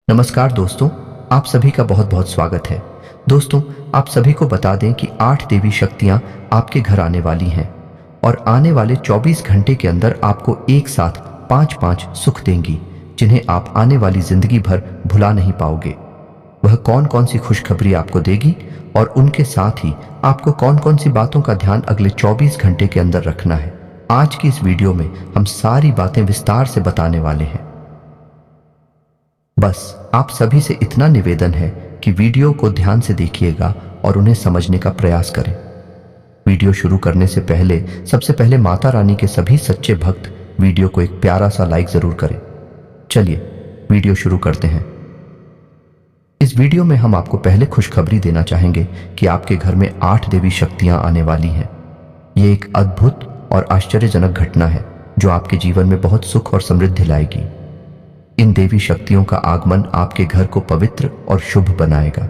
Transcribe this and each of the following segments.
नमस्कार दोस्तों, आप सभी का बहुत बहुत स्वागत है। दोस्तों, आप सभी को बता दें कि 8 देवी शक्तियां आपके घर आने वाली हैं और आने वाले 24 घंटे के अंदर आपको एक साथ 5-5 सुख देंगी, जिन्हें आप आने वाली जिंदगी भर भुला नहीं पाओगे। वह कौन कौन सी खुशखबरी आपको देगी और उनके साथ ही आपको कौन कौन सी बातों का ध्यान अगले 24 घंटे के अंदर रखना है, आज की इस वीडियो में हम सारी बातें विस्तार से बताने वाले हैं। बस आप सभी से इतना निवेदन है कि वीडियो को ध्यान से देखिएगा और उन्हें समझने का प्रयास करें। वीडियो शुरू करने से पहले सबसे पहले माता रानी के सभी सच्चे भक्त वीडियो को एक प्यारा सा लाइक जरूर करें। चलिए वीडियो शुरू करते हैं। इस वीडियो में हम आपको पहले खुशखबरी देना चाहेंगे कि आपके घर में 8 देवी शक्तियां आने वाली हैं। ये एक अद्भुत और आश्चर्यजनक घटना है जो आपके जीवन में बहुत सुख और समृद्धि लाएगी। इन देवी शक्तियों का आगमन आपके घर को पवित्र और शुभ बनाएगा।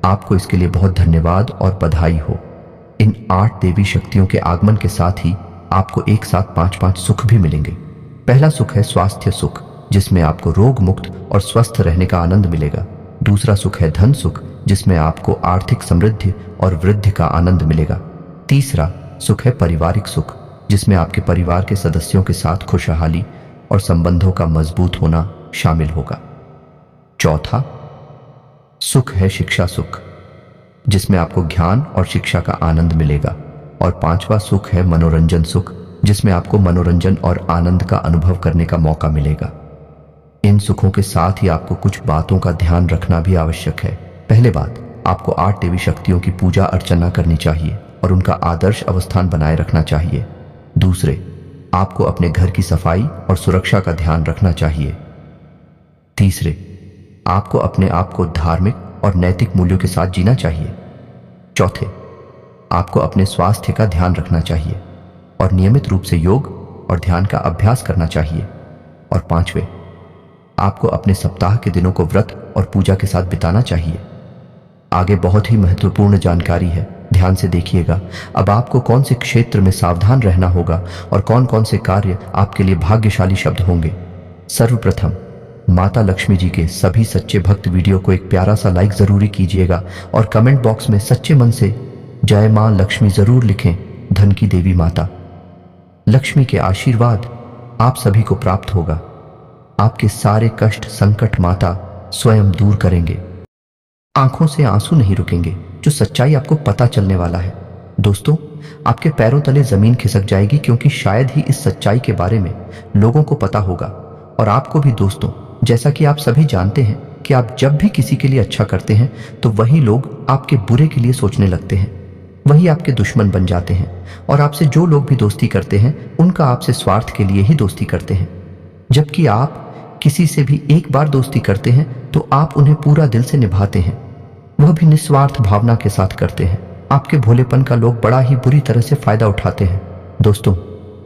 आपको इसके लिए बहुत धन्यवाद और बधाई हो। इन 8 देवी शक्तियों के आगमन के साथ ही आपको एक साथ 5-5 सुख भी मिलेंगे। पहला सुख है स्वास्थ्य सुख, जिसमें आपको रोग मुक्त और स्वस्थ रहने का आनंद मिलेगा। दूसरा सुख है धन सुख, जिसमें आपको आर्थिक समृद्धि और वृद्धि का आनंद मिलेगा। तीसरा सुख है पारिवारिक सुख, जिसमें आपके परिवार के सदस्यों के साथ खुशहाली और संबंधों का मजबूत होना शामिल होगा। चौथा सुख है शिक्षा सुख, जिसमें आपको ज्ञान और शिक्षा का आनंद मिलेगा। और पांचवा सुख है मनोरंजन सुख, जिसमें आपको मनोरंजन और आनंद का अनुभव करने का मौका मिलेगा। इन सुखों के साथ ही आपको कुछ बातों का ध्यान रखना भी आवश्यक है। पहले बात, आपको 8 देवी शक्तियों की पूजा अर्चना करनी चाहिए और उनका आदर्श अवस्थान बनाए रखना चाहिए। दूसरे, आपको अपने घर की सफाई और सुरक्षा का ध्यान रखना चाहिए। तीसरे, आपको अपने आप को धार्मिक और नैतिक मूल्यों के साथ जीना चाहिए। चौथे, आपको अपने स्वास्थ्य का ध्यान रखना चाहिए और नियमित रूप से योग और ध्यान का अभ्यास करना चाहिए। और पांचवें, आपको अपने सप्ताह के दिनों को व्रत और पूजा के साथ बिताना चाहिए। आगे बहुत ही महत्वपूर्ण जानकारी है, ध्यान से देखिएगा। अब आपको कौन से क्षेत्र में सावधान रहना होगा और कौन कौन से कार्य आपके लिए भाग्यशाली शब्द होंगे। सर्वप्रथम, माता लक्ष्मी जी के सभी सच्चे भक्त वीडियो को एक प्यारा सा लाइक जरूरी कीजिएगा और कमेंट बॉक्स में सच्चे मन से जय मां लक्ष्मी जरूर लिखें। धन की देवी माता लक्ष्मी के आशीर्वाद आप सभी को प्राप्त होगा। आपके सारे कष्ट संकट माता स्वयं दूर करेंगे। आंखों से आंसू नहीं रुकेंगे, जो सच्चाई आपको पता चलने वाला है। दोस्तों, आपके पैरों तले जमीन खिसक जाएगी, क्योंकि शायद ही इस सच्चाई के बारे में लोगों को पता होगा। और आपको भी दोस्तों, जैसा कि आप सभी जानते हैं कि आप जब भी किसी के लिए अच्छा करते हैं तो वही लोग आपके बुरे के लिए सोचने लगते हैं, वही आपके दुश्मन बन जाते हैं। और आपसे जो लोग भी दोस्ती करते हैं उनका आपसे स्वार्थ के लिए ही दोस्ती करते हैं। जबकि आप किसी से भी एक बार दोस्ती करते हैं तो आप उन्हें पूरा दिल से निभाते हैं, वह भी निस्वार्थ भावना के साथ करते हैं। आपके भोलेपन का लोग बड़ा ही बुरी तरह से फायदा उठाते हैं। दोस्तों,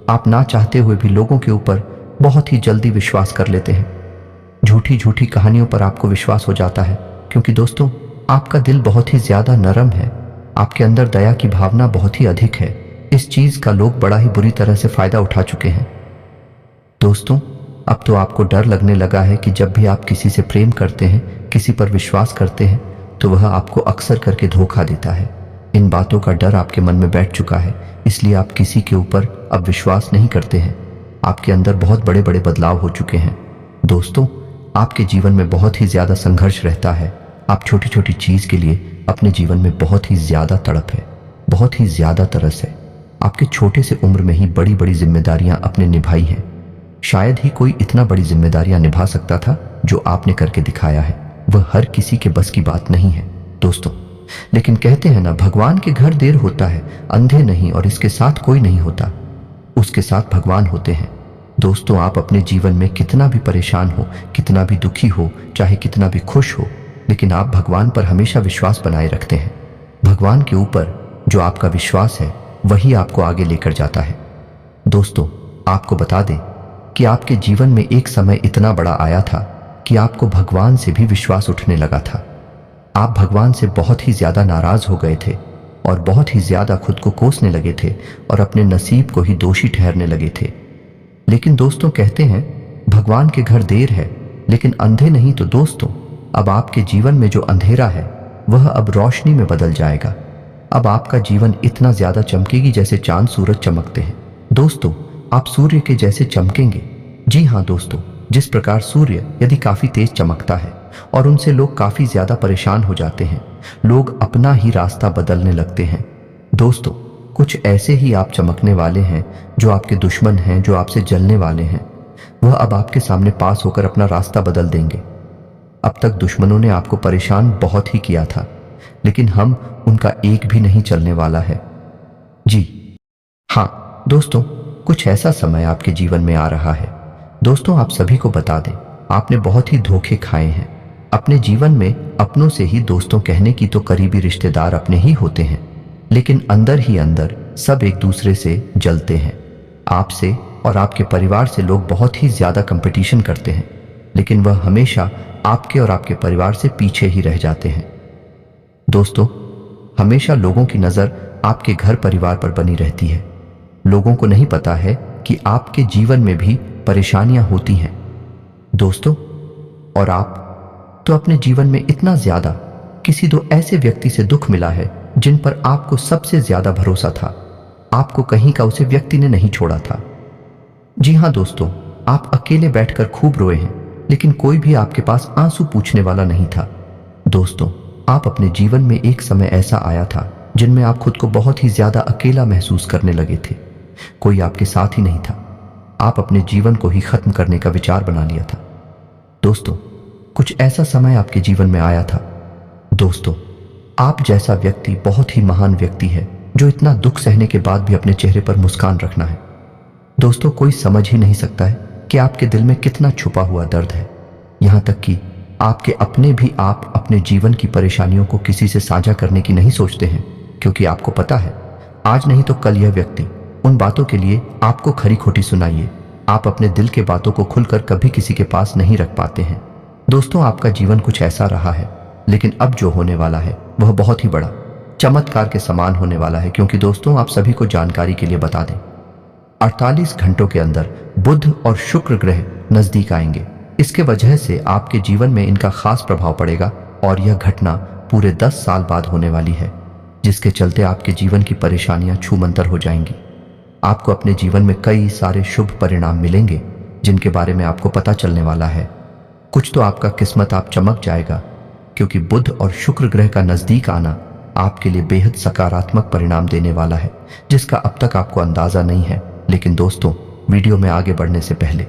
आप ना चाहते हुए भी लोगों के ऊपर बहुत ही जल्दी विश्वास कर लेते हैं। झूठी झूठी कहानियों पर आपको विश्वास हो जाता है, क्योंकि दोस्तों, आपका दिल बहुत ही ज्यादा नरम है। आपके अंदर दया की भावना बहुत ही अधिक है। इस चीज का लोग बड़ा ही बुरी तरह से फायदा उठा चुके हैं। दोस्तों, अब तो आपको डर लगने लगा है कि जब भी आप किसी से प्रेम करते हैं, किसी पर विश्वास करते हैं, तो वह आपको अक्सर करके धोखा देता है। इन बातों का डर आपके मन में बैठ चुका है, इसलिए आप किसी के ऊपर अब विश्वास नहीं करते हैं। आपके अंदर बहुत बड़े बड़े बदलाव हो चुके हैं। दोस्तों, आपके जीवन में बहुत ही ज्यादा संघर्ष रहता है। आप छोटी छोटी चीज के लिए अपने जीवन में बहुत ही ज्यादा तड़प है, बहुत ही ज्यादा तरस है। आपके छोटे से उम्र में ही बड़ी बड़ी जिम्मेदारियां आपने निभाई हैं। शायद ही कोई इतना बड़ी जिम्मेदारियां निभा सकता था जो आपने करके दिखाया है। वह हर किसी के बस की बात नहीं है दोस्तों। लेकिन कहते हैं ना, भगवान के घर देर होता है, अंधे नहीं, और इसके साथ कोई नहीं होता, उसके साथ भगवान होते हैं। दोस्तों, आप अपने जीवन में कितना भी परेशान हो, कितना भी दुखी हो, चाहे कितना भी खुश हो, लेकिन आप भगवान पर हमेशा विश्वास बनाए रखते हैं। भगवान के ऊपर जो आपका विश्वास है वही आपको आगे लेकर जाता है। दोस्तों, आपको बता दें कि आपके जीवन में एक समय इतना बड़ा आया था कि आपको भगवान से भी विश्वास उठने लगा था। आप भगवान से बहुत ही ज्यादा नाराज हो गए थे और बहुत ही ज्यादा खुद को कोसने लगे थे और अपने नसीब को ही दोषी ठहरने लगे थे। लेकिन दोस्तों, कहते हैं भगवान के घर देर है लेकिन अंधे नहीं। तो दोस्तों, अब आपके जीवन में जो अंधेरा है वह अब रोशनी में बदल जाएगा। अब आपका जीवन इतना ज्यादा चमकेगी जैसे चांद सूरज चमकते हैं। दोस्तों, आप सूर्य के जैसे चमकेंगे। जी हाँ दोस्तों, जिस प्रकार सूर्य यदि काफी तेज चमकता है और उनसे लोग काफी ज्यादा परेशान हो जाते हैं, लोग अपना ही रास्ता बदलने लगते हैं। दोस्तों, कुछ ऐसे ही आप चमकने वाले हैं। जो आपके दुश्मन हैं, जो आपसे जलने वाले हैं, वह अब आपके सामने पास होकर अपना रास्ता बदल देंगे। अब तक दुश्मनों ने आपको परेशान बहुत ही किया था, लेकिन हम उनका एक भी नहीं चलने वाला है। जी हाँ दोस्तों, कुछ ऐसा समय आपके जीवन में आ रहा है। दोस्तों, आप सभी को बता दें, आपने बहुत ही धोखे खाए हैं अपने जीवन में। अपनों से ही दोस्तों कहने की तो करीबी रिश्तेदार अपने ही होते हैं, लेकिन अंदर ही अंदर सब एक दूसरे से जलते हैं। आपसे और आपके परिवार से लोग बहुत ही ज्यादा कंपटीशन करते हैं, लेकिन वह हमेशा आपके और आपके परिवार से पीछे ही रह जाते हैं। दोस्तों, हमेशा लोगों की नजर आपके घर परिवार पर बनी रहती है। लोगों को नहीं पता है कि आपके जीवन में भी परेशानियां होती हैं। दोस्तों, और आप तो अपने जीवन में इतना ज्यादा किसी दो ऐसे व्यक्ति से दुख मिला है जिन पर आपको सबसे ज्यादा भरोसा था। आपको कहीं का उसे व्यक्ति ने नहीं छोड़ा था। जी हाँ दोस्तों, आप अकेले बैठकर खूब रोए हैं, लेकिन कोई भी आपके पास आंसू पूछने वाला नहीं था। दोस्तों, आप अपने जीवन में एक समय ऐसा आया था जिनमें आप खुद को बहुत ही ज्यादा अकेला महसूस करने लगे थे। कोई आपके साथ ही नहीं था। आप अपने जीवन को ही खत्म करने का विचार बना लिया था। दोस्तों, कुछ ऐसा समय आपके जीवन में आया था। दोस्तों, आप जैसा व्यक्ति बहुत ही महान व्यक्ति है, जो इतना दुख सहने के बाद भी अपने चेहरे पर मुस्कान रखना है। दोस्तों, कोई समझ ही नहीं सकता है कि आपके दिल में कितना छुपा हुआ दर्द है। यहां तक कि आपके अपने भी आप अपने जीवन की परेशानियों को किसी से साझा करने की नहीं सोचते हैं, क्योंकि आपको पता है आज नहीं तो कल यह व्यक्ति उन बातों के लिए आपको खरी खोटी सुनाइए। आप अपने दिल के बातों को खुलकर कभी किसी के पास नहीं रख पाते हैं। दोस्तों, आपका जीवन कुछ ऐसा रहा है, लेकिन अब जो होने वाला है वह बहुत ही बड़ा चमत्कार के समान होने वाला है। क्योंकि दोस्तों, आप सभी को जानकारी के लिए बता दें, 48 घंटों के अंदर बुध और शुक्र ग्रह नजदीक आएंगे। इसके वजह से आपके जीवन में इनका खास प्रभाव पड़ेगा और यह घटना पूरे 10 साल बाद होने वाली है, जिसके चलते आपके जीवन की परेशानियां छूमंतर हो जाएंगी। आपको अपने जीवन में कई सारे शुभ परिणाम मिलेंगे, जिनके बारे में आपको पता चलने वाला है। कुछ तो आपका किस्मत आप चमक जाएगा, क्योंकि बुध और शुक्र ग्रह का नजदीक आना आपके लिए बेहद सकारात्मक परिणाम देने वाला है, जिसका अब तक आपको अंदाजा नहीं है। लेकिन दोस्तों, वीडियो में आगे बढ़ने से पहले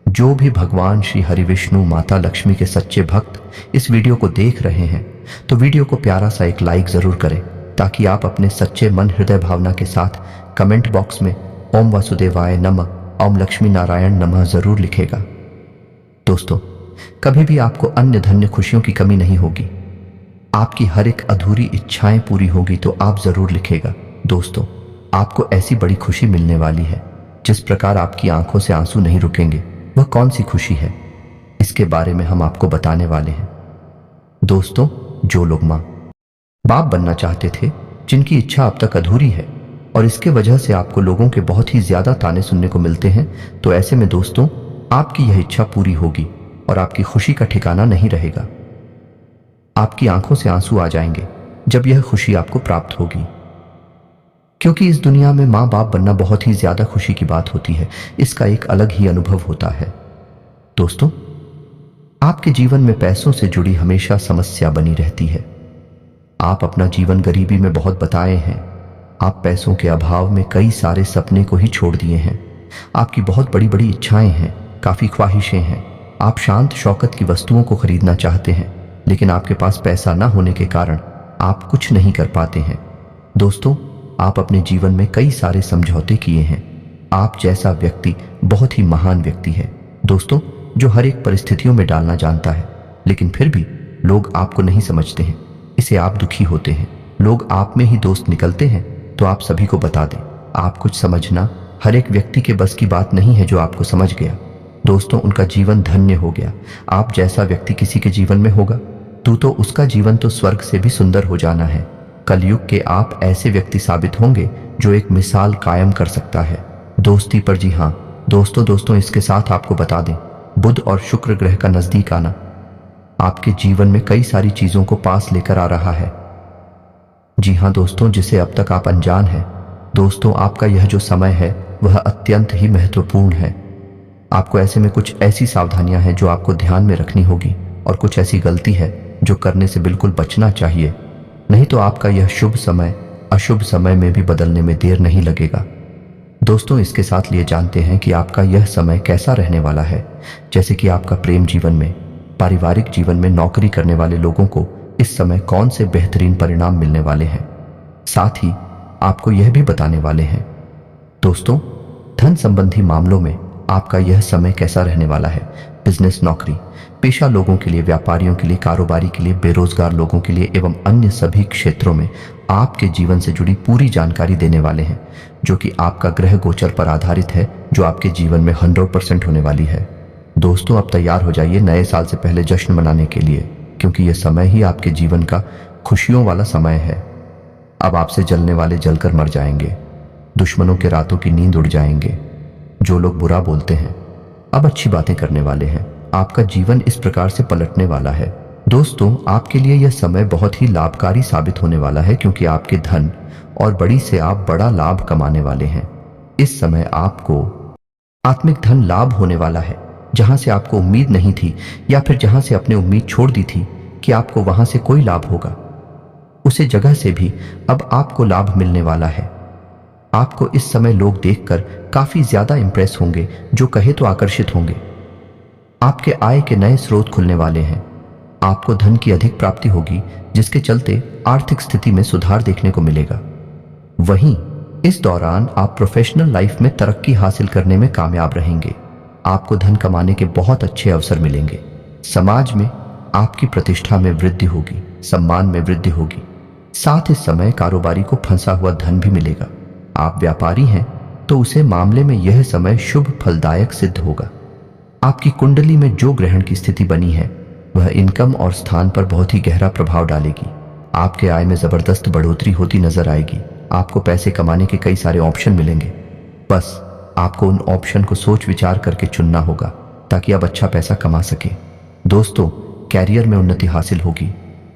जो भी भगवान श्री हरि विष्णु माता लक्ष्मी के सच्चे भक्त इस वीडियो को देख रहे हैं, तो वीडियो को प्यारा सा एक लाइक जरूर करें, ताकि आप अपने सच्चे मन हृदय भावना के साथ कमेंट बॉक्स में ओम वासुदेवाय नमः, ओम लक्ष्मी नारायण नमः जरूर लिखेगा। दोस्तों, कभी भी आपको अन्य धन्य खुशियों की कमी नहीं होगी। आपकी हर एक अधूरी इच्छाएं पूरी होगी तो आप जरूर लिखेगा। दोस्तों, आपको ऐसी बड़ी खुशी मिलने वाली है, जिस प्रकार आपकी आंखों से आंसू नहीं रुकेंगे। वह कौन सी खुशी है, इसके बारे में हम आपको बताने वाले हैं। दोस्तों, जो लोग मां बाप बनना चाहते थे, जिनकी इच्छा अब तक अधूरी है और इसके वजह से आपको लोगों के बहुत ही ज्यादा ताने सुनने को मिलते हैं, तो ऐसे में दोस्तों, आपकी यह इच्छा पूरी होगी और आपकी खुशी का ठिकाना नहीं रहेगा। आपकी आंखों से आंसू आ जाएंगे जब यह खुशी आपको प्राप्त होगी, क्योंकि इस दुनिया में माँ बाप बनना बहुत ही ज्यादा खुशी की बात होती है। इसका एक अलग ही अनुभव होता है। दोस्तों, आपके जीवन में पैसों से जुड़ी हमेशा समस्या बनी रहती है। आप अपना जीवन गरीबी में बहुत बताए हैं। आप पैसों के अभाव में कई सारे सपने को ही छोड़ दिए हैं। आपकी बहुत बड़ी बड़ी इच्छाएं हैं, काफी ख्वाहिशें हैं। आप शांत शौकत की वस्तुओं को खरीदना चाहते हैं, लेकिन आपके पास पैसा न होने के कारण आप कुछ नहीं कर पाते हैं। दोस्तों, आप अपने जीवन में कई सारे समझौते किए हैं। आप जैसा व्यक्ति बहुत ही महान व्यक्ति है दोस्तों, जो हर एक परिस्थितियों में डालना जानता है, लेकिन फिर भी लोग आपको नहीं समझते हैं। इसे आप दुखी होते हैं। लोग आप में ही दोस्त निकलते हैं। तो आप सभी को बता दें, आप कुछ समझना हर एक व्यक्ति के बस की बात नहीं है। जो आपको समझ गया दोस्तों, उनका जीवन धन्य हो गया। आप जैसा व्यक्ति किसी के जीवन में होगा तो उसका जीवन तो स्वर्ग से भी सुंदर हो जाना है। कलयुग के आप ऐसे व्यक्ति साबित होंगे जो एक मिसाल कायम कर सकता है दोस्ती पर। जी हाँ दोस्तों, इसके साथ आपको बता दें, बुध और शुक्र ग्रह का नजदीक आना आपके जीवन में कई सारी चीजों को पास लेकर आ रहा है। जी हाँ दोस्तों, जिसे अब तक आप अनजान हैं। दोस्तों, आपका यह जो समय है वह अत्यंत ही महत्वपूर्ण है। आपको ऐसे में कुछ ऐसी सावधानियां हैं जो आपको ध्यान में रखनी होगी, और कुछ ऐसी गलती है जो करने से बिल्कुल बचना चाहिए, नहीं तो आपका यह शुभ समय अशुभ समय में भी बदलने में देर नहीं लगेगा। दोस्तों, इसके साथ लिए जानते हैं कि आपका यह समय कैसा रहने वाला है। जैसे कि आपका प्रेम जीवन में, पारिवारिक जीवन में, नौकरी करने वाले लोगों को इस समय कौन से बेहतरीन परिणाम मिलने वाले हैं, साथ ही आपको यह भी बताने वाले हैं। दोस्तों, धन संबंधी मामलों में आपका यह समय कैसा रहने वाला है। बिजनेस, नौकरी पेशा लोगों के लिए, व्यापारियों के लिए, कारोबारी के लिए, बेरोजगार लोगों के लिए एवं अन्य सभी क्षेत्रों में आपके जीवन से जुड़ी पूरी जानकारी देने वाले हैं, जो कि आपका ग्रह गोचर पर आधारित है, जो आपके जीवन में 100% होने वाली है। दोस्तों, अब तैयार हो जाइए नए साल से पहले जश्न मनाने के लिए, क्योंकि यह समय ही आपके जीवन का खुशियों वाला समय है। अब आपसे जलने वाले जलकर मर जाएंगे, दुश्मनों के रातों की नींद उड़ जाएंगे। जो लोग बुरा बोलते हैं अब अच्छी बातें करने वाले हैं। आपका जीवन इस प्रकार से पलटने वाला है। दोस्तों, आपके लिए यह समय बहुत ही लाभकारी साबित होने वाला है, क्योंकि आपके धन और बड़ी से आप बड़ा लाभ कमाने वाले हैं। इस समय आपको आत्मिक धन लाभ होने वाला है, जहां से आपको उम्मीद नहीं थी, या फिर जहां से अपने उम्मीद छोड़ दी थी कि आपको वहां से कोई लाभ होगा, उसे जगह से भी अब आपको लाभ मिलने वाला है। आपको इस समय लोग देखकर काफी ज्यादा इंप्रेस होंगे, जो कहे तो आकर्षित होंगे। आपके आय के नए स्रोत खुलने वाले हैं। आपको धन की अधिक प्राप्ति होगी, जिसके चलते आर्थिक स्थिति में सुधार देखने को मिलेगा। वहीं इस दौरान आप प्रोफेशनल लाइफ में तरक्की हासिल करने में कामयाब रहेंगे। आपको धन कमाने के बहुत अच्छे अवसर मिलेंगे। समाज में आपकी प्रतिष्ठा में वृद्धि होगी, सम्मान में वृद्धि होगी। साथ इस समय कारोबारी को फंसा हुआ धन भी मिलेगा। आप व्यापारी हैं तो उसे मामले में यह समय शुभ फलदायक सिद्ध होगा। आपकी कुंडली में जो ग्रहण की स्थिति बनी है वह इनकम और स्थान पर बहुत ही गहरा प्रभाव डालेगी। आपके आय में जबरदस्त बढ़ोतरी होती नजर आएगी। आपको पैसे कमाने के कई सारे ऑप्शन मिलेंगे, बस आपको उन ऑप्शन को सोच विचार करके चुनना होगा, ताकि आप अच्छा पैसा कमा सके। दोस्तों, कैरियर में उन्नति हासिल होगी।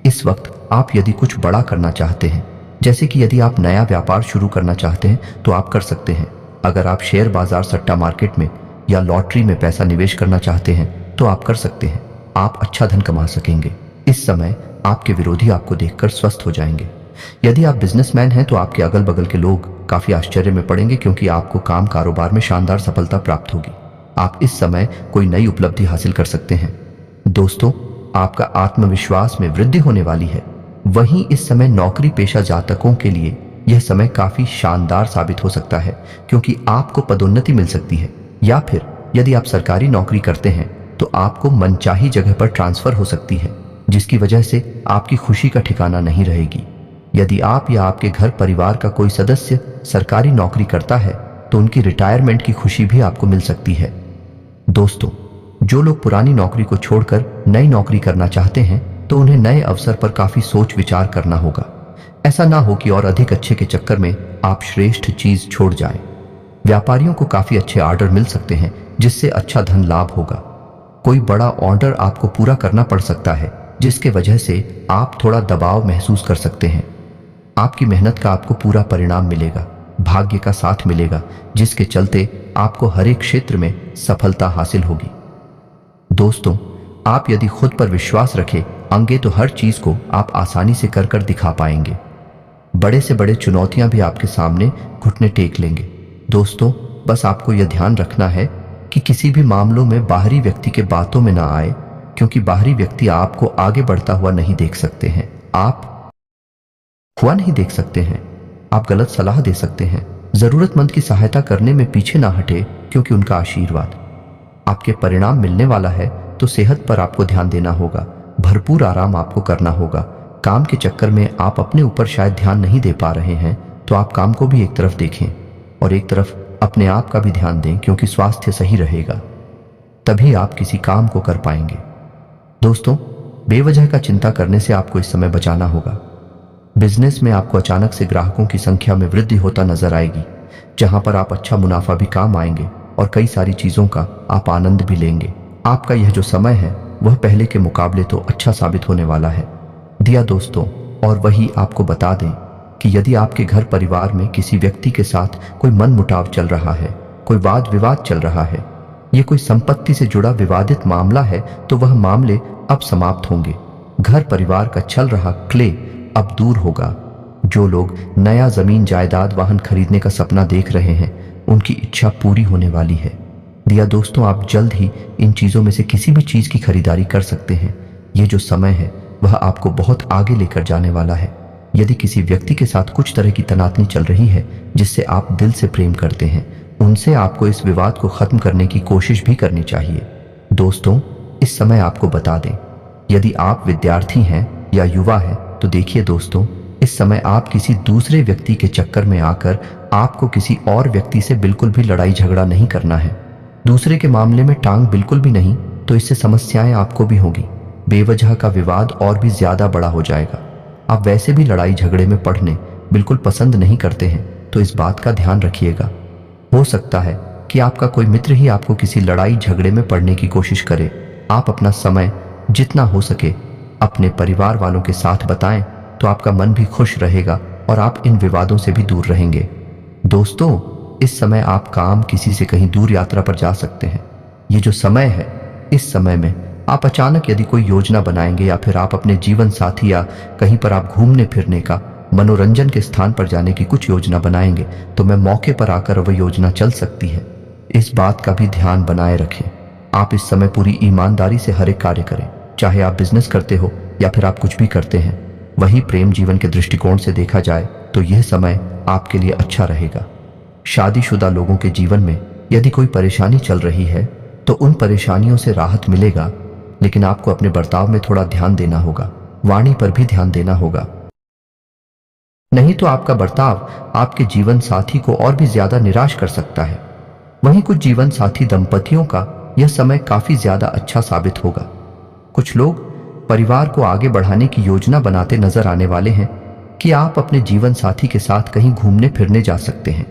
इस वक्त आप यदि कुछ बड़ा करना चाहते हैं, जैसे कि यदि आप नया व्यापार शुरू करना चाहते हैं तो आप कर सकते हैं। अगर आप शेयर बाजार, सट्टा मार्केट में या लॉटरी में पैसा निवेश करना चाहते हैं तो आप कर सकते हैं। आप अच्छा धन कमा सकेंगे। इस समय आपके विरोधी आपको देखकर स्वस्थ हो जाएंगे। यदि आप बिजनेसमैन हैं तो आपके अगल बगल के लोग काफी आश्चर्य में पड़ेंगे, क्योंकि आपको काम कारोबार में शानदार सफलता प्राप्त होगी। आप इस समय कोई नई उपलब्धि हासिल कर सकते हैं। दोस्तों, आपका आत्मविश्वास में वृद्धि होने वाली है। वहीं इस समय नौकरी पेशा जातकों के लिए यह समय काफी शानदार साबित हो सकता है, क्योंकि आपको पदोन्नति मिल सकती है, या फिर यदि आप सरकारी नौकरी करते हैं तो आपको मनचाही जगह पर ट्रांसफर हो सकती है, जिसकी वजह से आपकी खुशी का ठिकाना नहीं रहेगी। यदि आप या आपके घर परिवार का कोई सदस्य सरकारी नौकरी करता है तो उनकी रिटायरमेंट की खुशी भी आपको मिल सकती है। दोस्तों, जो लोग पुरानी नौकरी को छोड़कर नई नौकरी करना चाहते हैं तो उन्हें नए अवसर पर काफी सोच विचार करना होगा। ऐसा ना हो कि और अधिक अच्छे के चक्कर में आप श्रेष्ठ चीज छोड़ जाएं। व्यापारियों को काफी अच्छे ऑर्डर मिल सकते हैं, जिससे अच्छा धन लाभ होगा। कोई बड़ा ऑर्डर आपको पूरा करना पड़ सकता है, जिसके वजह से आप थोड़ा दबाव महसूस कर सकते हैं। आपकी मेहनत का आपको पूरा परिणाम मिलेगा। भाग्य का साथ मिलेगा, जिसके चलते आपको हर एक क्षेत्र में सफलता हासिल होगी। दोस्तों, आप यदि खुद पर विश्वास रखें अंगे तो हर चीज को आप आसानी से कर दिखा पाएंगे। बड़े से बड़े चुनौतियां भी आपके सामने घुटने टेक लेंगे। दोस्तों, बस आपको यह ध्यान रखना है कि किसी भी मामलों में बाहरी व्यक्ति के बातों में ना आए, क्योंकि बाहरी व्यक्ति आपको आगे बढ़ता हुआ नहीं देख सकते हैं। आप हुआ नहीं देख सकते हैं। आप गलत सलाह दे सकते हैं। जरूरतमंद की सहायता करने में पीछे ना हटे, क्योंकि उनका आशीर्वाद आपके परिणाम मिलने वाला है। तो सेहत पर आपको ध्यान देना होगा। भरपूर आराम आपको करना होगा। काम के चक्कर में आप अपने ऊपर शायद ध्यान नहीं दे पा रहे हैं, तो आप काम को भी एक तरफ देखें और एक तरफ अपने आप का भी ध्यान दें, क्योंकि स्वास्थ्य सही रहेगा तभी आप किसी काम को कर पाएंगे। दोस्तों, बेवजह का चिंता करने से आपको इस समय बचाना होगा। बिजनेस में आपको अचानक से ग्राहकों की संख्या में वृद्धि होता नजर आएगी, जहां पर आप अच्छा मुनाफा भी काम आएंगे और कई सारी चीजों का आप आनंद भी लेंगे। आपका यह जो समय है वह पहले के मुकाबले तो अच्छा साबित होने वाला है। दिया दोस्तों, और वही आपको बता दें कि यदि आपके घर परिवार में किसी व्यक्ति के साथ कोई मनमुटाव चल रहा है, कोई वाद विवाद चल रहा है, ये कोई संपत्ति से जुड़ा विवादित मामला है, तो वह मामले अब समाप्त होंगे। घर परिवार का चल रहा क्ले अब दूर होगा। जो लोग नया जमीन जायदाद वाहन खरीदने का सपना देख रहे हैं, उनकी इच्छा पूरी होने वाली है। दिया दोस्तों, आप जल्द ही इन चीजों में से किसी भी चीज की खरीदारी कर सकते हैं। ये जो समय है वह आपको बहुत आगे लेकर जाने वाला है। यदि किसी व्यक्ति के साथ कुछ तरह की तनातनी चल रही है जिससे आप दिल से प्रेम करते हैं, उनसे आपको इस विवाद को खत्म करने की कोशिश भी करनी चाहिए। दोस्तों, इस समय आपको बता दें, यदि आप विद्यार्थी हैं या युवा हैं, तो देखिए दोस्तों, इस समय आप किसी दूसरे व्यक्ति के चक्कर में आकर आपको किसी और व्यक्ति से बिल्कुल भी लड़ाई झगड़ा नहीं करना है। दूसरे के मामले में टांग बिल्कुल भी नहीं, तो इससे समस्याएं आपको भी होगी। बेवजह का विवाद और भी ज्यादा बड़ा हो जाएगा। आप वैसे भी लड़ाई झगड़े में पड़ने बिल्कुल पसंद नहीं करते हैं, तो इस बात का ध्यान रखिएगा। हो सकता है कि आपका कोई मित्र ही आपको किसी लड़ाई झगड़े में पड़ने की कोशिश करे। आप अपना समय जितना हो सके अपने परिवार वालों के साथ बताएं, तो आपका मन भी खुश रहेगा और आप इन विवादों से भी दूर रहेंगे। दोस्तों, इस समय आप काम किसी से कहीं दूर यात्रा पर जा सकते हैं। ये जो समय है, इस समय में आप अचानक यदि कोई योजना बनाएंगे या फिर आप अपने जीवन साथी या कहीं पर आप घूमने फिरने का, मनोरंजन के स्थान पर जाने की कुछ योजना बनाएंगे, तो मैं मौके पर आकर वह योजना चल सकती है। इस बात का भी ध्यान बनाए रखें। आप इस समय पूरी ईमानदारी से हर एक कार्य करें, चाहे आप बिजनेस करते हो या फिर आप कुछ भी करते हैं। वही प्रेम जीवन के दृष्टिकोण से देखा जाए तो यह समय आपके लिए अच्छा रहेगा। शादीशुदा लोगों के जीवन में यदि कोई परेशानी चल रही है, तो उन परेशानियों से राहत मिलेगा, लेकिन आपको अपने बर्ताव में थोड़ा ध्यान देना होगा, वाणी पर भी ध्यान देना होगा। नहीं तो आपका बर्ताव आपके जीवन साथी को और भी ज्यादा निराश कर सकता है। वहीं कुछ जीवन साथी दंपतियों का यह समय काफी ज्यादा अच्छा साबित होगा। कुछ लोग परिवार को आगे बढ़ाने की योजना बनाते नजर आने वाले हैं कि आप अपने जीवन साथी के साथ कहीं घूमने फिरने जा सकते हैं।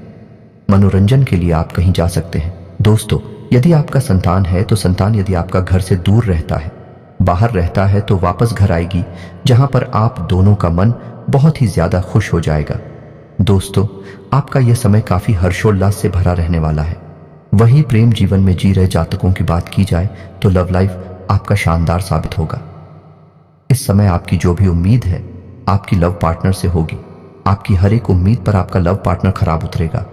मनोरंजन के लिए आप कहीं जा सकते हैं। दोस्तों, यदि आपका संतान है, तो संतान यदि आपका घर से दूर रहता है, बाहर रहता है, तो वापस घर आएगी, जहां पर आप दोनों का मन बहुत ही ज्यादा खुश हो जाएगा। दोस्तों, आपका यह समय काफी हर्षोल्लास से भरा रहने वाला है। वही प्रेम जीवन में जी रहे जातकों की बात की जाए तो लव लाइफ आपका शानदार साबित होगा। इस समय आपकी जो भी उम्मीद है आपकी लव पार्टनर से होगी। आपकी हर एक उम्मीद पर आपका लव पार्टनर खराब उतरेगा।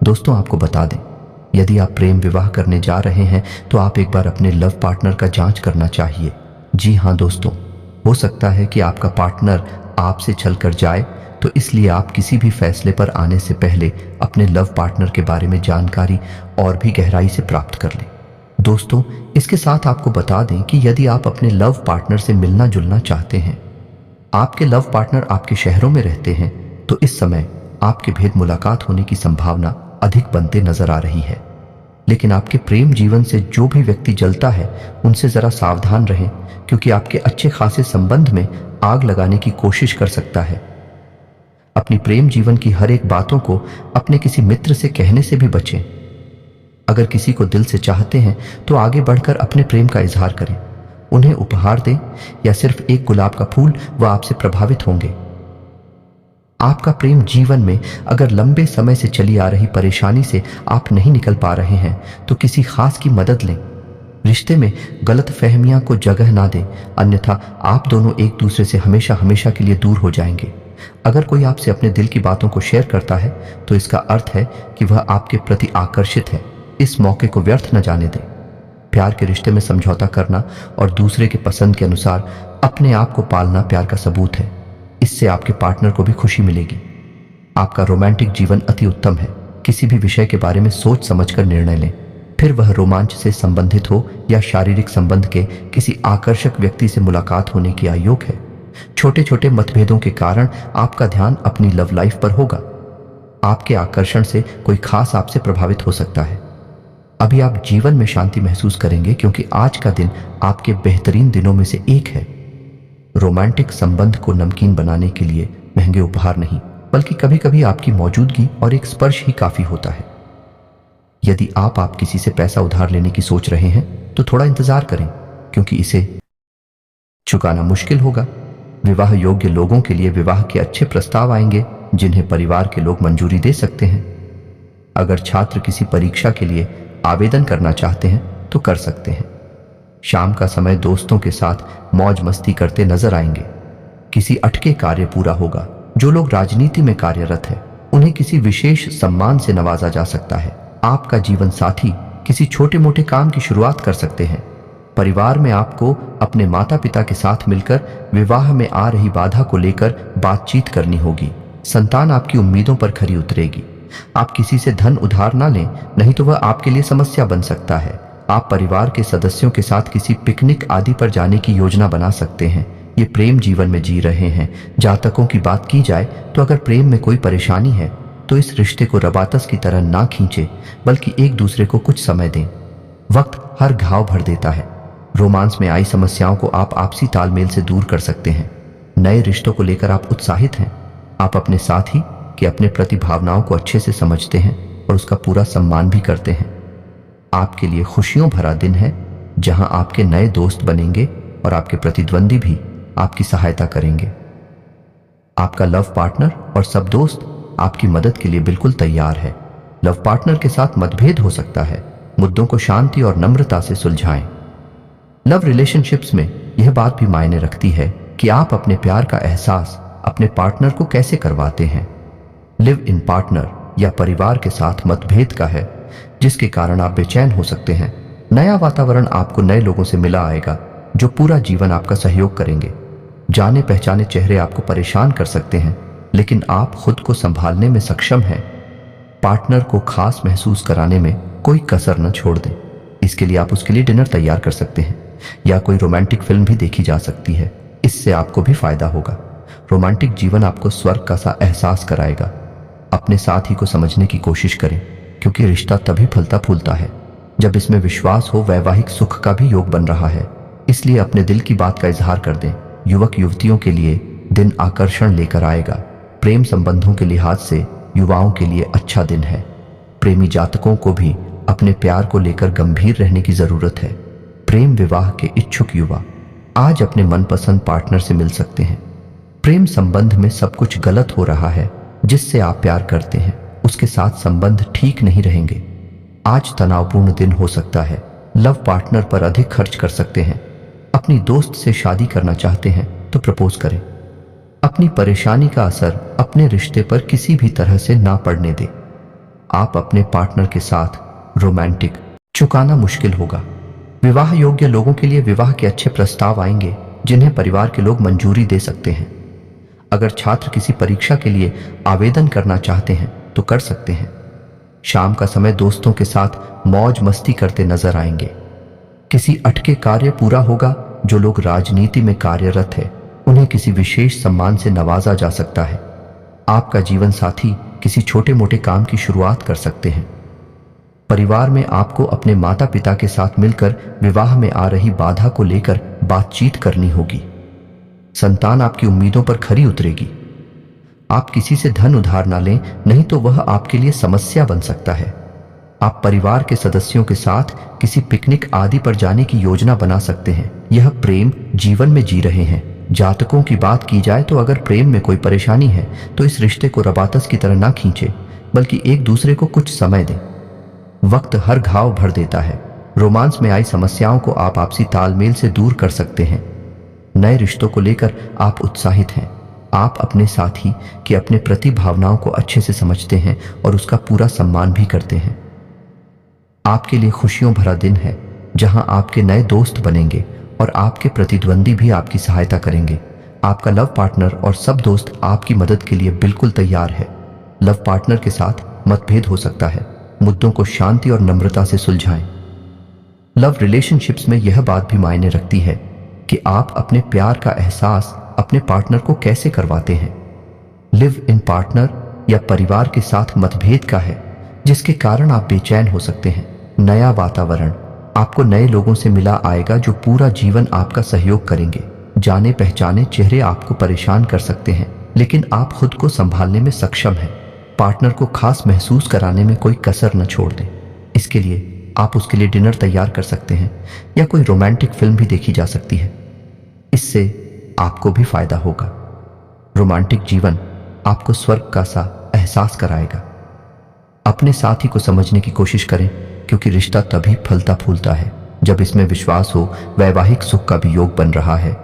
दोस्तों, आपको बता दें, यदि आप प्रेम विवाह करने जा रहे हैं तो आप एक बार अपने लव पार्टनर का जांच करना चाहिए। जी हाँ दोस्तों, हो सकता है कि आपका पार्टनर आपसे छलकर जाए, तो इसलिए आप किसी भी फैसले पर आने से पहले अपने लव पार्टनर के बारे में जानकारी और भी गहराई से प्राप्त कर लें। दोस्तों, इसके साथ आपको बता दें कि यदि आप अपने लव पार्टनर से मिलना जुलना चाहते हैं, आपके लव पार्टनर आपके शहरों में रहते हैं, तो इस समय आपके भेद मुलाकात होने की संभावना अधिक बनते नजर आ रही है। लेकिन आपके प्रेम जीवन से जो भी व्यक्ति जलता है, उनसे जरा सावधान रहें, क्योंकि आपके अच्छे खासे संबंध में आग लगाने की कोशिश कर सकता है। अपनी प्रेम जीवन की हर एक बातों को अपने किसी मित्र से कहने से भी बचें। अगर किसी को दिल से चाहते हैं तो आगे बढ़कर अपने प्रेम का इजहार करें। उन्हें उपहार दें या सिर्फ एक गुलाब का फूल, वह आपसे प्रभावित होंगे। आपका प्रेम जीवन में अगर लंबे समय से चली आ रही परेशानी से आप नहीं निकल पा रहे हैं, तो किसी खास की मदद लें। रिश्ते में गलत फहमियां को जगह ना दें, अन्यथा आप दोनों एक दूसरे से हमेशा हमेशा के लिए दूर हो जाएंगे। अगर कोई आपसे अपने दिल की बातों को शेयर करता है, तो इसका अर्थ है कि वह आपके प्रति आकर्षित है। इस मौके को व्यर्थ न जाने दें। प्यार के रिश्ते में समझौता करना और दूसरे के पसंद के अनुसार अपने आप को पालना प्यार का सबूत है। इससे आपके पार्टनर को भी खुशी मिलेगी। आपका रोमांटिक जीवन अति उत्तम है। किसी भी विषय के बारे में सोच समझकर निर्णय लें, फिर वह रोमांच से संबंधित हो या शारीरिक संबंध के किसी आकर्षक व्यक्ति से मुलाकात होने की आयोग है। छोटे छोटे मतभेदों के कारण आपका ध्यान अपनी लव लाइफ पर होगा। आपके आकर्षण से कोई खास आपसे प्रभावित हो सकता है। अभी आप जीवन में शांति महसूस करेंगे, क्योंकि आज का दिन आपके बेहतरीन दिनों में से एक है। रोमांटिक संबंध को नमकीन बनाने के लिए महंगे उपहार नहीं, बल्कि कभी कभी आपकी मौजूदगी और एक स्पर्श ही काफी होता है। यदि आप किसी से पैसा उधार लेने की सोच रहे हैं, तो थोड़ा इंतजार करें, क्योंकि इसे चुकाना मुश्किल होगा। विवाह योग्य लोगों के लिए विवाह के अच्छे प्रस्ताव आएंगे जिन्हें परिवार के लोग मंजूरी दे सकते हैं। अगर छात्र किसी परीक्षा के लिए आवेदन करना चाहते हैं तो कर सकते हैं। शाम का समय दोस्तों के साथ मौज मस्ती करते नजर आएंगे। किसी अटके कार्य पूरा होगा। जो लोग राजनीति में कार्यरत हैं उन्हें किसी विशेष सम्मान से नवाजा जा सकता है। आपका जीवन साथी किसी छोटे मोटे काम की शुरुआत कर सकते हैं। परिवार में आपको अपने माता पिता के साथ मिलकर विवाह में आ रही बाधा को लेकर बातचीत करनी होगी। संतान आपकी उम्मीदों पर खरी उतरेगी। आप किसी से धन उधार ना लें, नहीं तो वह आपके लिए समस्या बन सकता है। आप परिवार के सदस्यों के साथ किसी पिकनिक आदि पर जाने की योजना बना सकते हैं। ये प्रेम जीवन में जी रहे हैं। जातकों की बात की जाए तो अगर प्रेम में कोई परेशानी है तो इस रिश्ते को रबातस की तरह ना खींचे, बल्कि एक दूसरे को कुछ समय दें। वक्त हर घाव भर देता है। रोमांस में आई समस्याओं को आप आपसी तालमेल से दूर कर सकते हैं। नए रिश्तों को लेकर आप उत्साहित हैं। आप अपने साथी की अपने प्रति भावनाओं को अच्छे से समझते हैं और उसका पूरा सम्मान भी करते हैं। आपके लिए खुशियों भरा दिन है जहां आपके नए दोस्त बनेंगे और आपके प्रतिद्वंदी भी आपकी सहायता करेंगे। आपका लव पार्टनर और सब दोस्त आपकी मदद के लिए बिल्कुल तैयार है। लव पार्टनर के साथ मतभेद हो सकता है। मुद्दों को शांति और नम्रता से सुलझाएं। लव रिलेशनशिप्स में यह बात भी मायने रखती है कि आप अपने प्यार का एहसास अपने पार्टनर को कैसे करवाते हैं। लिव इन पार्टनर या परिवार के साथ मतभेद का है जिसके कारण आप बेचैन हो सकते हैं। नया वातावरण आपको नए लोगों से मिला आएगा जो पूरा जीवन आपका सहयोग करेंगे। जाने पहचाने चेहरे आपको परेशान कर सकते हैं, लेकिन आप खुद को संभालने में सक्षम हैं। पार्टनर को खास महसूस कराने में कोई कसर न छोड़ दें। इसके लिए आप उसके लिए डिनर तैयार कर सकते हैं या कोई रोमांटिक फिल्म भी देखी जा सकती है। इससे आपको भी फायदा होगा। रोमांटिक जीवन आपको स्वर्ग का सा एहसास कराएगा। अपने साथी को समझने की कोशिश करें, क्योंकि रिश्ता तभी फलता फूलता है जब इसमें विश्वास हो। वैवाहिक सुख का भी योग बन रहा है, इसलिए अपने दिल की बात का इजहार कर दें। युवक युवतियों के लिए दिन आकर्षण लेकर आएगा। प्रेम संबंधों के लिहाज से युवाओं के लिए अच्छा दिन है। प्रेमी जातकों को भी अपने प्यार को लेकर गंभीर रहने की जरूरत है। प्रेम विवाह के इच्छुक युवा आज अपने मनपसंद पार्टनर से मिल सकते हैं। प्रेम संबंध में सब कुछ गलत हो रहा है। जिससे आप प्यार करते हैं उसके साथ संबंध ठीक नहीं रहेंगे। आज तनावपूर्ण दिन हो सकता है। लव पार्टनर पर अधिक खर्च कर सकते हैं। अपनी दोस्त से शादी करना चाहते हैं तो प्रपोज करें। अपनी परेशानी का असर अपने रिश्ते पर किसी भी तरह से ना पड़ने दें। आप अपने पार्टनर के साथ रोमांटिक चुकाना मुश्किल होगा। विवाह योग्य लोगों के लिए विवाह के अच्छे प्रस्ताव आएंगे जिन्हें परिवार के लोग मंजूरी दे सकते हैं। अगर छात्र किसी परीक्षा के लिए आवेदन करना चाहते हैं तो कर सकते हैं। शाम का समय दोस्तों के साथ मौज मस्ती करते नजर आएंगे। किसी अटके कार्य पूरा होगा। जो लोग राजनीति में कार्यरत है उन्हें किसी विशेष सम्मान से नवाजा जा सकता है। आपका जीवन साथी किसी छोटे मोटे काम की शुरुआत कर सकते हैं। परिवार में आपको अपने माता पिता के साथ मिलकर विवाह में आ रही बाधा को लेकर बातचीत करनी होगी। संतान आपकी उम्मीदों पर खरी उतरेगी। आप किसी से धन उधार ना लें, नहीं तो वह आपके लिए समस्या बन सकता है। आप परिवार के सदस्यों के साथ किसी पिकनिक आदि पर जाने की योजना बना सकते हैं। यह प्रेम जीवन में जी रहे हैं। जातकों की बात की जाए तो अगर प्रेम में कोई परेशानी है तो इस रिश्ते को रबातस की तरह ना खींचे, बल्कि एक दूसरे को कुछ समय दें। वक्त हर घाव भर देता है। रोमांस में आई समस्याओं को आप आपसी तालमेल से दूर कर सकते हैं। नए रिश्तों को लेकर आप उत्साहित हैं। आप अपने साथी की अपने प्रति भावनाओं को अच्छे से समझते हैं और उसका पूरा सम्मान भी करते हैं। आपके लिए खुशियों भरा दिन है जहां आपके नए दोस्त बनेंगे और आपके प्रतिद्वंदी भी आपकी सहायता करेंगे। आपका लव पार्टनर और सब दोस्त आपकी मदद के लिए बिल्कुल तैयार है। लव पार्टनर के साथ मतभेद हो सकता है। मुद्दों को शांति और नम्रता से सुलझाएं। लव रिलेशनशिप्स में यह बात भी मायने रखती है कि आप अपने प्यार का एहसास अपने पार्टनर को कैसे करवाते हैं। लिव इन पार्टनर या परिवार के साथ मतभेद का है जिसके कारण आप बेचैन हो सकते हैं। नया वातावरण आपको नए लोगों से मिला आएगा जो पूरा जीवन आपका सहयोग करेंगे। जाने पहचाने चेहरे आपको परेशान कर सकते हैं, लेकिन आप खुद को संभालने में सक्षम हैं। पार्टनर को खास महसूस कराने में कोई कसर न छोड़ दें। इसके लिए आप उसके लिए डिनर तैयार कर सकते हैं या कोई रोमांटिक फिल्म भी देखी जा सकती है। इससे आपको भी फायदा होगा। रोमांटिक जीवन आपको स्वर्ग का सा एहसास कराएगा। अपने साथी को समझने की कोशिश करें, क्योंकि रिश्ता तभी फलता फूलता है जब इसमें विश्वास हो। वैवाहिक सुख का भी योग बन रहा है,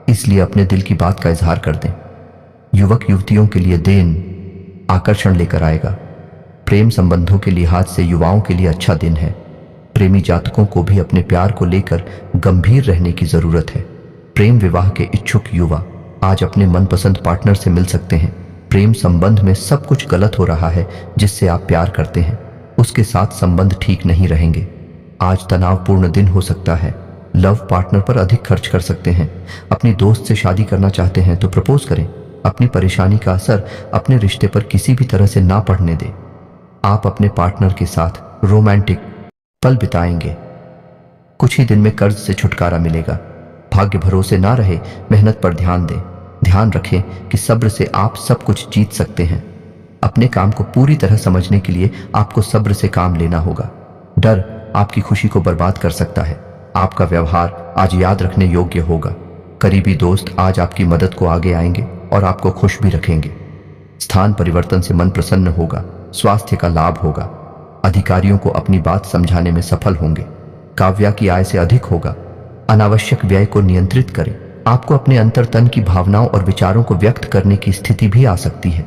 इसलिए अपने दिल की बात का इजहार कर दें। युवक युवतियों के लिए दिन आकर्षण लेकर आएगा। प्रेम संबंधों के लिहाज से युवाओं के लिए अच्छा दिन है। प्रेमी जातकों को भी अपने प्यार को लेकर गंभीर रहने की जरूरत है। प्रेम विवाह के इच्छुक युवा आज अपने मनपसंद पार्टनर से मिल सकते हैं। प्रेम संबंध में सब कुछ गलत हो रहा है जिससे आप प्यार करते हैं, उसके साथ संबंध ठीक नहीं रहेंगे। आज तनावपूर्ण दिन हो सकता है। लव पार्टनर पर अधिक खर्च कर सकते हैं। अपनी दोस्त से शादी करना चाहते हैं तो प्रपोज करें। अपनी परेशानी का असर अपने रिश्ते पर किसी भी तरह से ना पड़ने दें। आप अपने पार्टनर के साथ रोमांटिक पल बिताएंगे। कुछ ही दिन में कर्ज से छुटकारा मिलेगा। भाग्य भरोसे ना रहे, मेहनत पर ध्यान दें। ध्यान रखें कि सब्र से आप सब कुछ जीत सकते हैं। अपने काम को पूरी तरह समझने के लिए आपको सब्र से काम लेना होगा। डर आपकी खुशी को बर्बाद कर सकता है। आपका व्यवहार आज याद रखने योग्य होगा। करीबी दोस्त आज आपकी मदद को आगे आएंगे और आपको खुश भी रखेंगे। स्थान परिवर्तन से मन प्रसन्न होगा। स्वास्थ्य का लाभ होगा। अधिकारियों को अपनी बात समझाने में सफल होंगे। काव्या की आय से अधिक होगा। अनावश्यक व्यय को नियंत्रित करें। आपको अपने अंतर्तन की भावनाओं और विचारों को व्यक्त करने की स्थिति भी आ सकती है।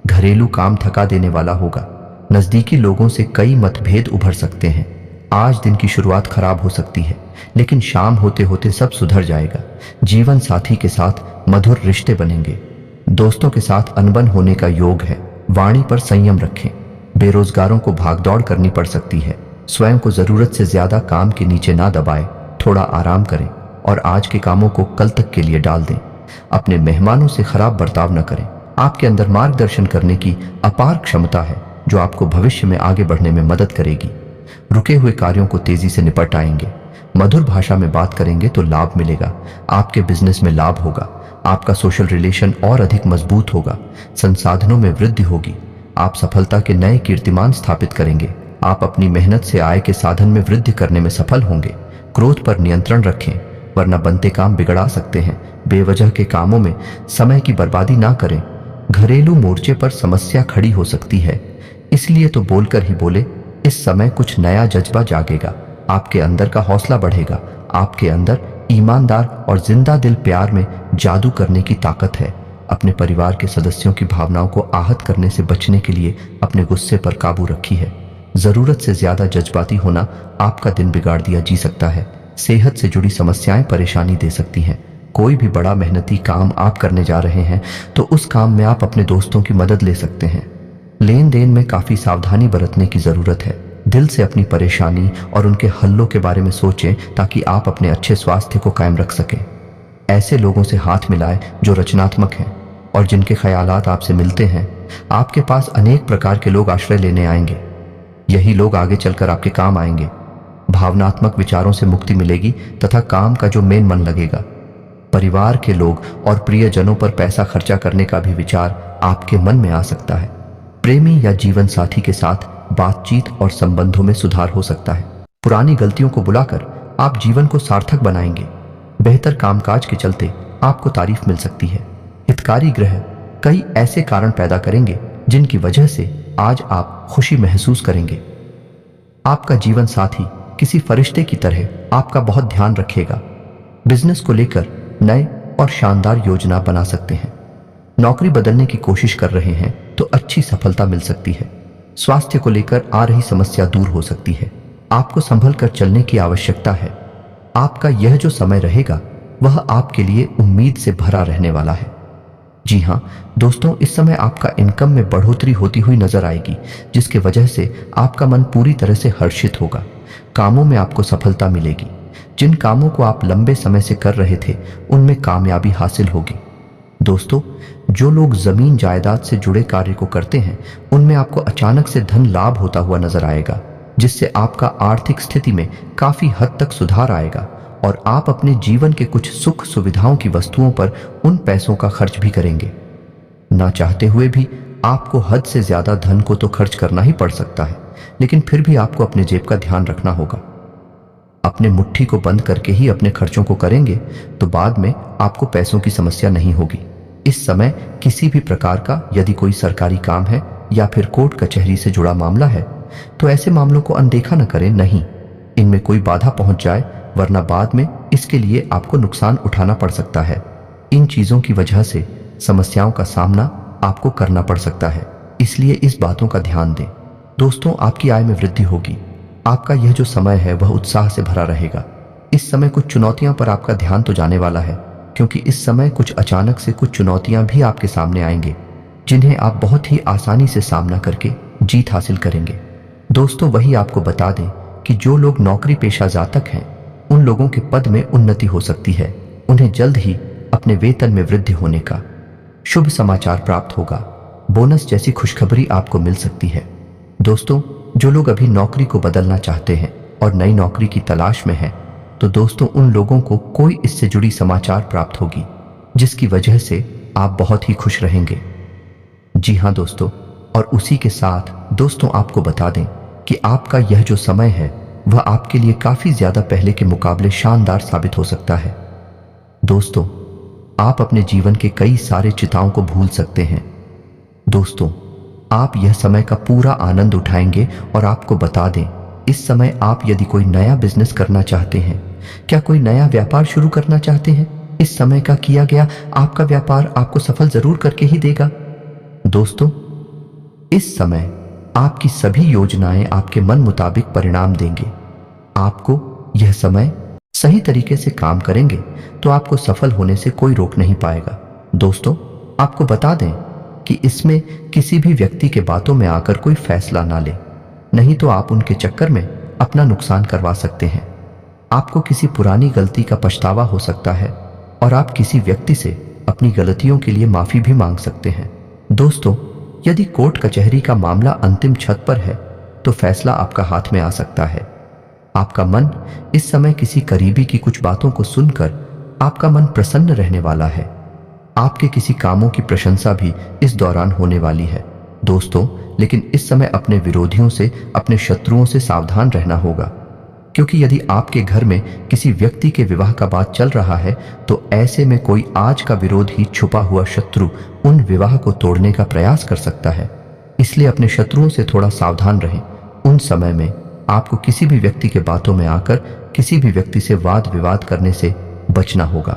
घरेलू काम थका देने वाला होगा। नजदीकी लोगों से कई मतभेद उभर सकते हैं। आज दिन की शुरुआत खराब हो सकती है, लेकिन शाम होते होते सब सुधर जाएगा। जीवन साथी के साथ मधुर रिश्ते बनेंगे। दोस्तों के साथ अनबन होने का योग है। वाणी पर संयम रखें। बेरोजगारों को भागदौड़ करनी पड़ सकती है। स्वयं को जरूरत से ज्यादा काम के नीचे ना दबाएं। थोड़ा आराम करें और आज के कामों को कल तक के लिए डाल दें। अपने मेहमानों से खराब बर्ताव न करें। आपके अंदर मार्गदर्शन करने की अपार क्षमता है जो आपको भविष्य में आगे बढ़ने में मदद करेगी। रुके हुए कार्यों को तेजी से निपट आएंगे। मधुर भाषा में बात करेंगे तो लाभ मिलेगा। आपके बिजनेस में लाभ होगा। आपका सोशल रिलेशन और अधिक मजबूत होगा। संसाधनों में वृद्धि होगी। आप सफलता के नए कीर्तिमान स्थापित करेंगे। आप अपनी मेहनत से आय के साधन में वृद्धि करने में सफल होंगे। क्रोध पर नियंत्रण रखें, वरना बनते काम बिगड़ा सकते हैं। बेवजह के कामों में समय की बर्बादी ना करें। घरेलू मोर्चे पर समस्या खड़ी हो सकती है, इसलिए तो बोलकर ही बोले। इस समय कुछ नया जज्बा जागेगा। आपके अंदर का हौसला बढ़ेगा। आपके अंदर ईमानदार और जिंदा दिल प्यार में जादू करने की ताकत है। अपने परिवार के सदस्यों की भावनाओं को आहत करने से बचने के लिए अपने गुस्से पर काबू रखी है। जरूरत से ज्यादा जज्बाती होना आपका दिन बिगाड़ दिया जी सकता है। सेहत से जुड़ी समस्याएं परेशानी दे सकती हैं। कोई भी बड़ा मेहनती काम आप करने जा रहे हैं तो उस काम में आप अपने दोस्तों की मदद ले सकते हैं। लेन देन में काफी सावधानी बरतने की जरूरत है। दिल से अपनी परेशानी और उनके हल्लों के बारे में सोचें ताकि आप अपने अच्छे स्वास्थ्य को कायम रख सकें। ऐसे लोगों से हाथ मिलाएं जो रचनात्मक हैं और जिनके ख्यालात आपसे मिलते हैं। आपके पास अनेक प्रकार के लोग आश्रय लेने आएंगे। यही लोग आगे चलकर आपके काम आएंगे। भावनात्मक विचारों से मुक्ति मिलेगी तथा काम का जो मेन मन लगेगा। परिवार के लोग और प्रियजनों पर पैसा खर्चा करने का भी विचार आपके मन में आ सकता है। प्रेमी या जीवन साथी के साथ बातचीत और संबंधों में सुधार हो सकता है। पुरानी गलतियों को बुलाकर आप जीवन को सार्थक बनाएंगे। बेहतर कामकाज के चलते आपको तारीफ मिल सकती है। हितकारी ग्रह कई ऐसे कारण पैदा करेंगे जिनकी वजह से आज आप खुशी महसूस करेंगे। आपका जीवन साथी किसी फरिश्ते की तरह आपका बहुत ध्यान रखेगा। बिजनेस को लेकर नए और शानदार योजना बना सकते हैं। नौकरी बदलने की कोशिश कर रहे हैं तो अच्छी सफलता मिल सकती है। स्वास्थ्य को लेकर आ रही समस्या दूर हो सकती है। आपको संभल कर चलने की आवश्यकता है। आपका यह जो समय रहेगा वह आपके लिए उम्मीद से भरा रहने वाला है। जी हाँ दोस्तों, इस समय आपका इनकम में बढ़ोतरी होती हुई नजर आएगी, जिसके वजह से आपका मन पूरी तरह से हर्षित होगा। कामों में आपको सफलता मिलेगी। जिन कामों को आप लंबे समय से कर रहे थे उनमें कामयाबी हासिल होगी। दोस्तों, जो लोग जमीन जायदाद से जुड़े कार्य को करते हैं उनमें आपको अचानक से धन लाभ होता हुआ नजर आएगा, जिससे आपका आर्थिक स्थिति में काफी हद तक सुधार आएगा और आप अपने जीवन के कुछ सुख सुविधाओं की वस्तुओं पर उन पैसों का खर्च भी करेंगे। ना चाहते हुए भी आपको हद से ज्यादा धन को तो खर्च करना ही पड़ सकता है, लेकिन फिर भी आपको अपने जेब का ध्यान रखना होगा। अपने मुट्ठी को बंद करके ही अपने खर्चों को करेंगे तो बाद में आपको पैसों की समस्या नहीं होगी। इस समय किसी भी प्रकार का यदि कोई सरकारी काम है या फिर कोर्ट कचहरी से जुड़ा मामला है तो ऐसे मामलों को अनदेखा न करें, नहीं, इनमें कोई बाधा पहुंच जाए, वरना बाद में इसके लिए आपको नुकसान उठाना पड़ सकता है। इन चीजों की वजह से समस्याओं का सामना आपको करना पड़ सकता है, इसलिए इस बातों का ध्यान दें। दोस्तों, आपकी आय में वृद्धि होगी। आपका यह जो समय है वह उत्साह से भरा रहेगा। इस समय कुछ चुनौतियों पर आपका ध्यान तो जाने वाला है, क्योंकि इस समय कुछ अचानक से कुछ चुनौतियां भी आपके सामने आएंगे जिन्हें आप बहुत ही आसानी से सामना करके जीत हासिल करेंगे। दोस्तों, वही आपको बता दें कि जो लोग नौकरी पेशा जातक हैं उन लोगों के पद में उन्नति हो सकती है। उन्हें जल्द ही अपने वेतन में वृद्धि होने का शुभ समाचार प्राप्त होगा। बोनस जैसी खुशखबरी आपको मिल सकती है। दोस्तों, जो लोग अभी नौकरी को बदलना चाहते हैं और नई नौकरी की तलाश में हैं, तो दोस्तों उन लोगों को कोई इससे जुड़ी समाचार प्राप्त होगी जिसकी वजह से आप बहुत ही खुश रहेंगे। जी हाँ दोस्तों, और उसी के साथ दोस्तों आपको बता दें कि आपका यह जो समय है वह आपके लिए काफी ज्यादा पहले के मुकाबले शानदार साबित हो सकता है। दोस्तों, आप अपने जीवन के कई सारे चिंताओं को भूल सकते हैं। दोस्तों, आप यह समय का पूरा आनंद उठाएंगे और आपको बता दें, इस समय आप यदि कोई नया बिजनेस करना चाहते हैं, क्या कोई नया व्यापार शुरू करना चाहते हैं, इस समय का किया गया आपका व्यापार आपको सफल जरूर करके ही देगा। दोस्तों, इस समय आपकी सभी योजनाएं आपके मन मुताबिक परिणाम देंगे। आपको यह समय सही तरीके से काम करेंगे तो आपको सफल होने से कोई रोक नहीं पाएगा। दोस्तों, आपको बता दें कि इसमें किसी भी व्यक्ति के बातों में आकर कोई फैसला ना ले, नहीं तो आप उनके चक्कर में अपना नुकसान करवा सकते हैं। आपको किसी पुरानी गलती का पछतावा हो सकता है और आप किसी व्यक्ति से अपनी गलतियों के लिए माफी भी मांग सकते हैं। दोस्तों, यदि कोर्ट कचहरी का मामला अंतिम छत पर है तो फैसला आपका हाथ में आ सकता है। आपका मन इस समय किसी करीबी की कुछ बातों को सुनकर आपका मन प्रसन्न रहने वाला है। आपके किसी कामों की प्रशंसा भी इस दौरान होने वाली है। दोस्तों, लेकिन इस समय अपने विरोधियों से, अपने शत्रुओं से सावधान रहना होगा, क्योंकि यदि आपके घर में किसी व्यक्ति के विवाह का बात चल रहा है तो ऐसे में कोई आज का विरोध ही छुपा हुआ शत्रु उन विवाह को तोड़ने का प्रयास कर सकता है। इसलिए अपने शत्रुओं से थोड़ा सावधान रहें। उन समय में आपको किसी भी व्यक्ति के बातों में आकर किसी भी व्यक्ति से वाद विवाद करने से बचना होगा।